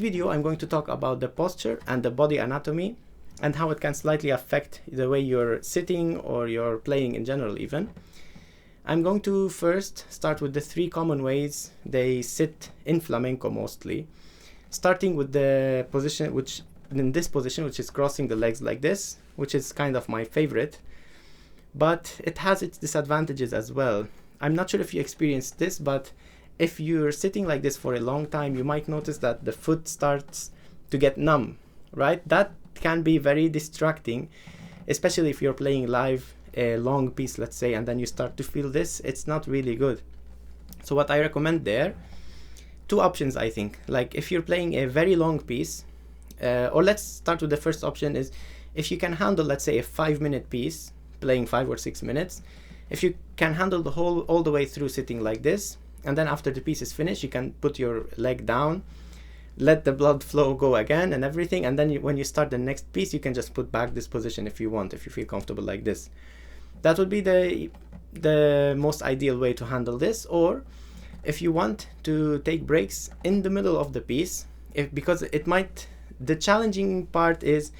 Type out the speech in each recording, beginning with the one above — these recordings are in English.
video, I'm going to talk about the posture and the body anatomy and how it can slightly affect the way you're sitting or you're playing in general even. I'm going to first start with the 3 common ways they sit in flamenco mostly, starting with the position which is crossing the legs like this, which is kind of my favorite, but it has its disadvantages as well. I'm not sure if you experienced this, but if you're sitting like this for a long time, you might notice that the foot starts to get numb, right? That can be very distracting, especially if you're playing live a long piece, let's say, and then you start to feel this. It's not really good. So what I recommend there, 2 options I think. Like if you're playing a very long piece, or let's start with the first option, is if you can handle, let's say, a 5-minute piece, playing 5 or 6 minutes, if you can handle the whole all the way through sitting like this, and then after the piece is finished, you can put your leg down, let the blood flow go again and everything, and then when you start the next piece, you can just put back this position if you want, if you feel comfortable like this. That would be the most ideal way to handle this. Or if you want to take breaks in the middle of the piece, because it might, the challenging part is,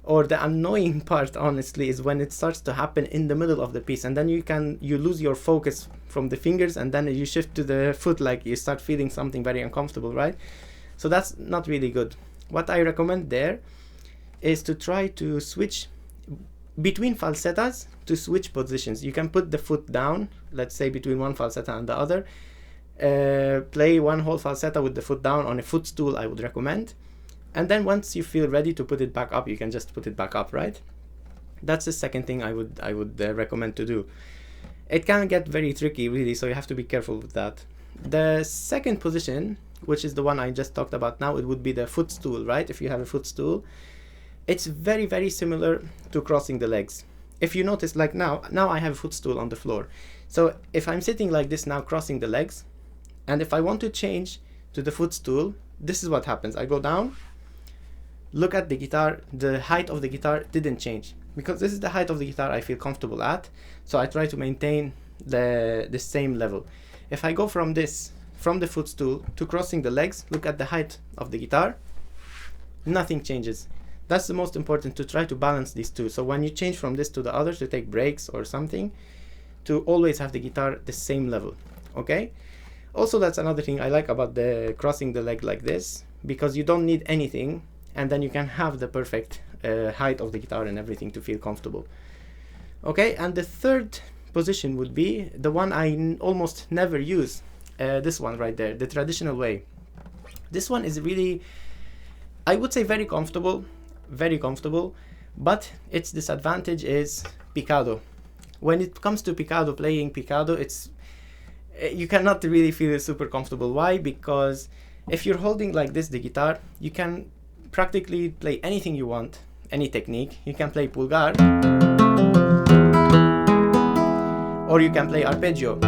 or the annoying part honestly, is when it starts to happen in the middle of the piece, and then you lose your focus from the fingers, and then you shift to the foot, like you start feeling something very uncomfortable, right? So that's not really good. What I recommend there is to try to switch between falsetas, to switch positions. You can put the foot down, let's say between one falseta and the other, play one whole falseta with the foot down on a footstool, I would recommend. And then once you feel ready to put it back up, you can just put it back up, right? That's the second thing I would recommend to do. It can get very tricky, really, so you have to be careful with that. The second position, which is the one I just talked about now, it would be the footstool, right? If you have a footstool, it's very, very similar to crossing the legs. If you notice, like now I have a footstool on the floor. So if I'm sitting like this now, crossing the legs, and if I want to change to the footstool, this is what happens. I go down, look at the guitar, the height of the guitar didn't change, because this is the height of the guitar I feel comfortable at, so I try to maintain the same level. If I go from the footstool to crossing the legs, look at the height of the guitar, nothing changes. That's the most important, to try to balance these two. So when you change from this to the other to take breaks or something, to always have the guitar the same level, okay? Also, that's another thing I like about the crossing the leg like this, because you don't need anything, and then you can have the perfect height of the guitar and everything to feel comfortable. Okay, and the third position would be the one I almost never use, this one right there, the traditional way. This one is really, I would say, very comfortable, but its disadvantage is picado. When it comes to picado, playing picado, you cannot really feel super comfortable. Why? Because if you're holding like this the guitar, you can practically play anything you want, any technique. You can play pulgar, or you can play arpeggio.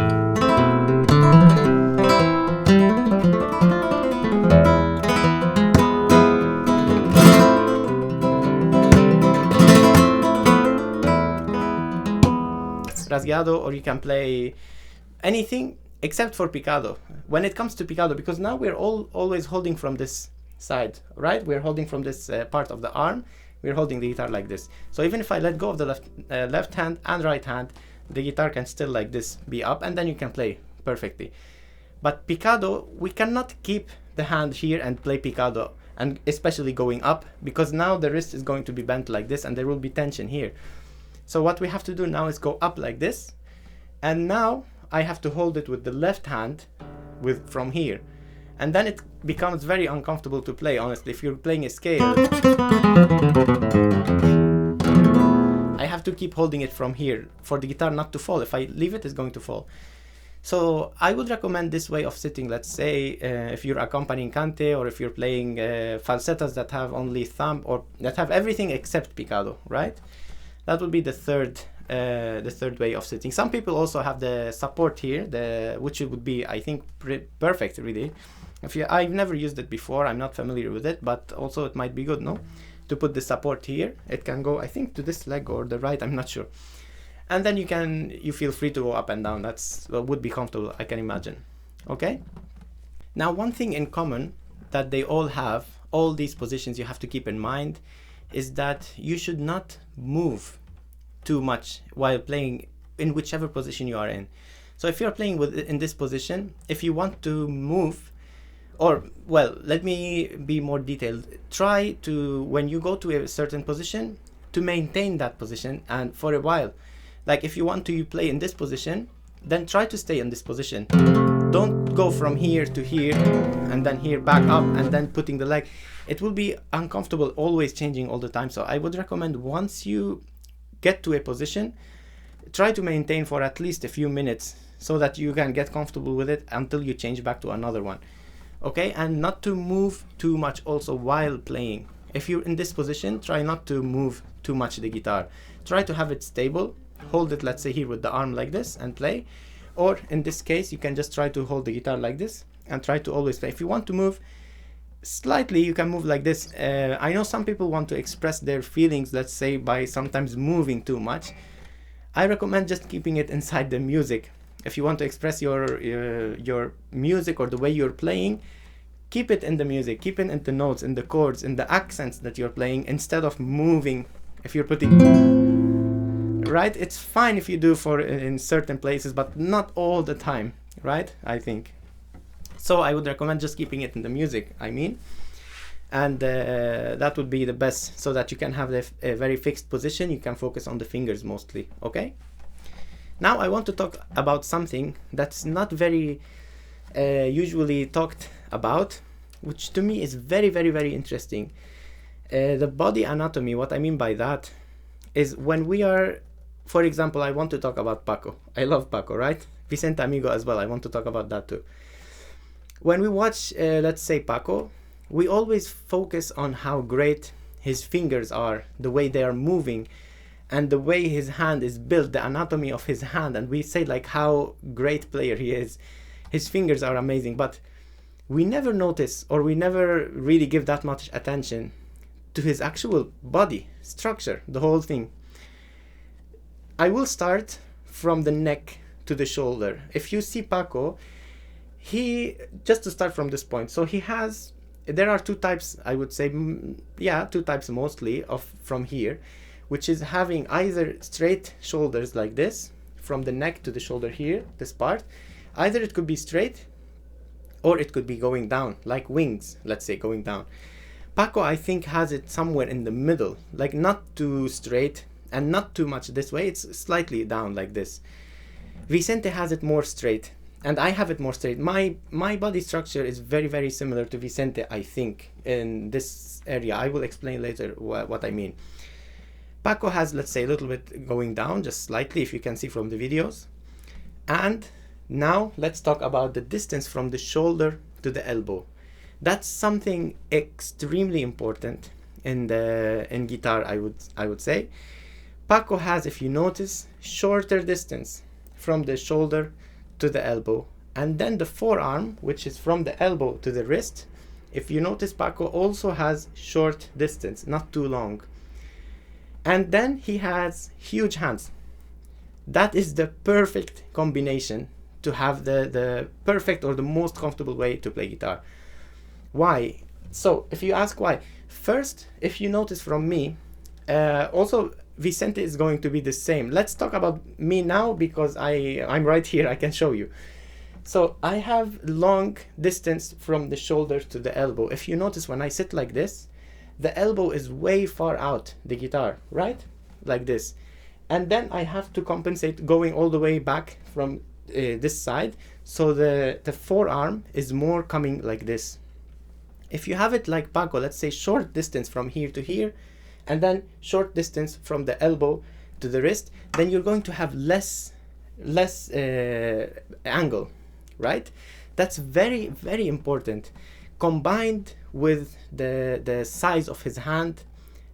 Rasgueado, or you can play anything except for picado. When it comes to picado, because now we're always holding from this side, right? We're holding from this part of the arm, we're holding the guitar like this. So even if I let go of the left hand and right hand, the guitar can still like this be up, and then you can play perfectly. But picado, we cannot keep the hand here and play picado, and especially going up, because now the wrist is going to be bent like this and there will be tension here. So what we have to do now is go up like this, and now I have to hold it with the left hand from here, and then it becomes very uncomfortable to play, honestly. If you're playing a scale, I have to keep holding it from here for the guitar not to fall. If I leave it, it's going to fall. So I would recommend this way of sitting. Let's say if you're accompanying cante, or if you're playing falsetas that have only thumb, or that have everything except picado, right? That would be the third way of sitting. Some people also have the support here, which would be, I think, perfect, really. I've never used it before, I'm not familiar with it, but also it might be good, no? To put the support here. It can go, I think, to this leg or the right, I'm not sure. And then you feel free to go up and down. Would be comfortable, I can imagine. Okay? Now, one thing in common that they all have, all these positions you have to keep in mind, is that you should not move too much while playing in whichever position you are in. So if you're playing in this position, if you want to move, or well, let me be more detailed. Try to, when you go to a certain position, to maintain that position and for a while. Like if you want to play in this position, then try to stay in this position. Don't go from here to here and then here back up and then putting the leg. It will be uncomfortable, always changing all the time. So I would recommend, once you get to a position, try to maintain for at least a few minutes so that you can get comfortable with it until you change back to another one. Okay, and not to move too much also while playing. If you're in this position, try not to move too much the guitar. Try to have it stable. Hold it, let's say here with the arm like this and play. Or in this case, you can just try to hold the guitar like this and try to always play. If you want to move slightly, you can move like this. I know some people want to express their feelings, let's say, by sometimes moving too much. I recommend just keeping it inside the music. If you want to express your music or the way you're playing, keep it in the music, keep it in the notes, in the chords, in the accents that you're playing, instead of moving. If you're putting, right, it's fine if you do in certain places, but not all the time, right? I think so. I would recommend just keeping it in the music, I mean, and that would be the best, so that you can have a very fixed position. You can focus on the fingers mostly. Okay, now I want to talk about something that's not very usually talked about, which to me is very, very, very interesting. The body anatomy. What I mean by that is, when we are, for example, I want to talk about Paco. I love Paco, right? Vicente Amigo as well. I want to talk about that too. When we watch, let's say, Paco, we always focus on how great his fingers are, the way they are moving, and the way his hand is built, the anatomy of his hand, and we say like how great player he is. His fingers are amazing, but we never notice, or we never really give that much attention to his actual body structure, the whole thing. I will start from the neck to the shoulder. If you see Paco, just to start from this point, so there are two types, I would say, two types mostly from here, which is having either straight shoulders like this, from the neck to the shoulder here, this part. Either it could be straight, or it could be going down, like wings, let's say, going down. Paco, I think, has it somewhere in the middle, like not too straight and not too much this way. It's slightly down like this. Vicente has it more straight, and I have it more straight. My body structure is very, very similar to Vicente, I think, in this area. I will explain later what I mean. Paco has, let's say, a little bit going down, just slightly, if you can see from the videos. And now let's talk about the distance from the shoulder to the elbow. That's something extremely important in guitar, I would say. Paco has, if you notice, shorter distance from the shoulder to the elbow, and then the forearm, which is from the elbow to the wrist. If you notice, Paco also has short distance, not too long. And then he has huge hands. That is the perfect combination to have the perfect or the most comfortable way to play guitar. Why? So if you ask why, first, if you notice from me, also Vicente is going to be the same. Let's talk about me now, because I'm right here, I can show you. So I have long distance from the shoulder to the elbow. If you notice, when I sit like this, the elbow is way far out the guitar, right? Like this. And then I have to compensate going all the way back from this side, so the forearm is more coming like this. If you have it like Paco, let's say short distance from here to here, and then short distance from the elbow to the wrist, then you're going to have less angle, right? That's very, very important, combined with the size of his hand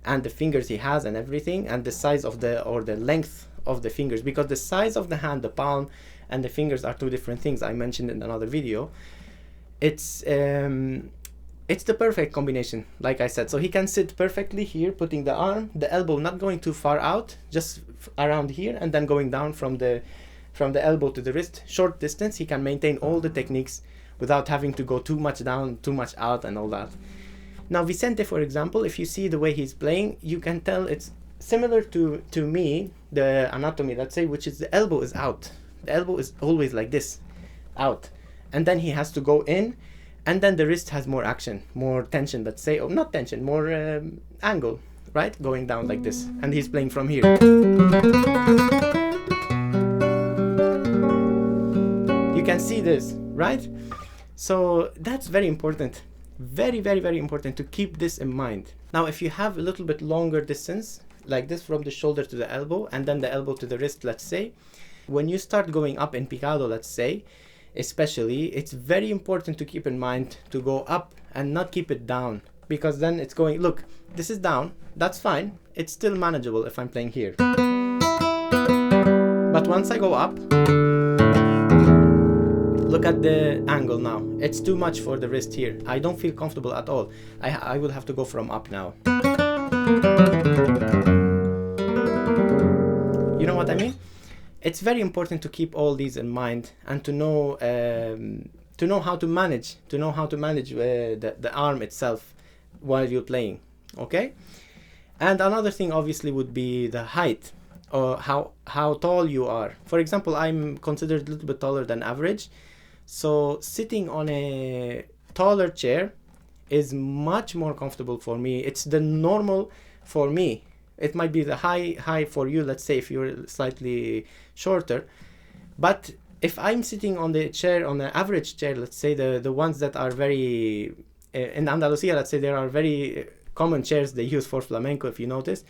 and the fingers he has and everything, and the size of the length of the fingers, because the size of the hand, the palm, and the fingers are two different things. I mentioned in another video. It's the perfect combination, like I said. So he can sit perfectly here, putting the arm, the elbow not going too far out, just around here, and then going down from the elbow to the wrist, short distance. He can maintain all the techniques without having to go too much down, too much out and all that. Now Vicente, for example, if you see the way he's playing, you can tell it's similar to me, the anatomy, let's say, which is the elbow is out. The elbow is always like this, out. And then he has to go in, and then the wrist has more action, more tension, let's say, or not tension, more angle, right? Going down like this. And he's playing from here. You can see this, right? So that's very important. Very, very, very important to keep this in mind. Now, if you have a little bit longer distance, like this from the shoulder to the elbow, and then the elbow to the wrist, let's say, when you start going up in picado, let's say, especially, it's very important to keep in mind to go up and not keep it down, because then it's going, look, this is down, that's fine, it's still manageable if I'm playing here. But once I go up, look at the angle now. It's too much for the wrist here. I don't feel comfortable at all. I will have to go from up now. You know what I mean? It's very important to keep all these in mind and to know how to manage the arm itself while you're playing. Okay? And another thing obviously would be the height, or how tall you are. For example, I'm considered a little bit taller than average. So sitting on a taller chair is much more comfortable for me. It's the normal for me. It might be the high for you, let's say, if you're slightly shorter. But if I'm sitting on the chair, on an average chair, let's say the ones that are very, in Andalusia, let's say there are very common chairs they use for flamenco, if you notice.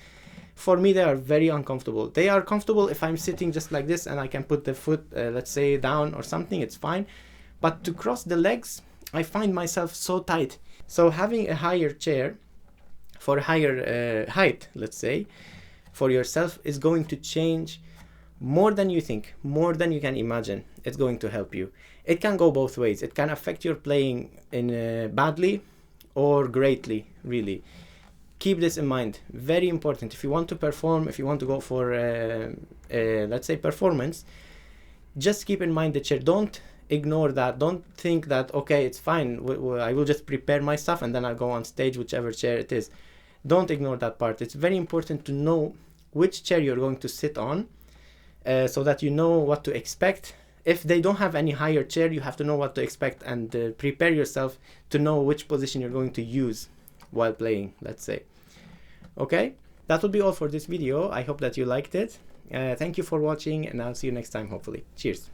For me, they are very uncomfortable. They are comfortable if I'm sitting just like this and I can put the foot, let's say, down or something, it's fine. But to cross the legs, I find myself so tight. So having a higher chair for higher height, let's say, for yourself is going to change more than you think, more than you can imagine. It's going to help you. It can go both ways. It can affect your playing in badly or greatly, really. Keep this in mind. Very important. If you want to perform, if you want to go for, let's say, performance, just keep in mind the chair. Don't ignore that. Don't think that, okay, it's fine. I will just prepare my stuff and then I'll go on stage, whichever chair it is. Don't ignore that part. It's very important to know which chair you're going to sit on so that you know what to expect. If they don't have any higher chair, you have to know what to expect and prepare yourself to know which position you're going to use while playing, let's say. Okay, that will be all for this video. I hope that you liked it. Thank you for watching, and I'll see you next time, hopefully. Cheers.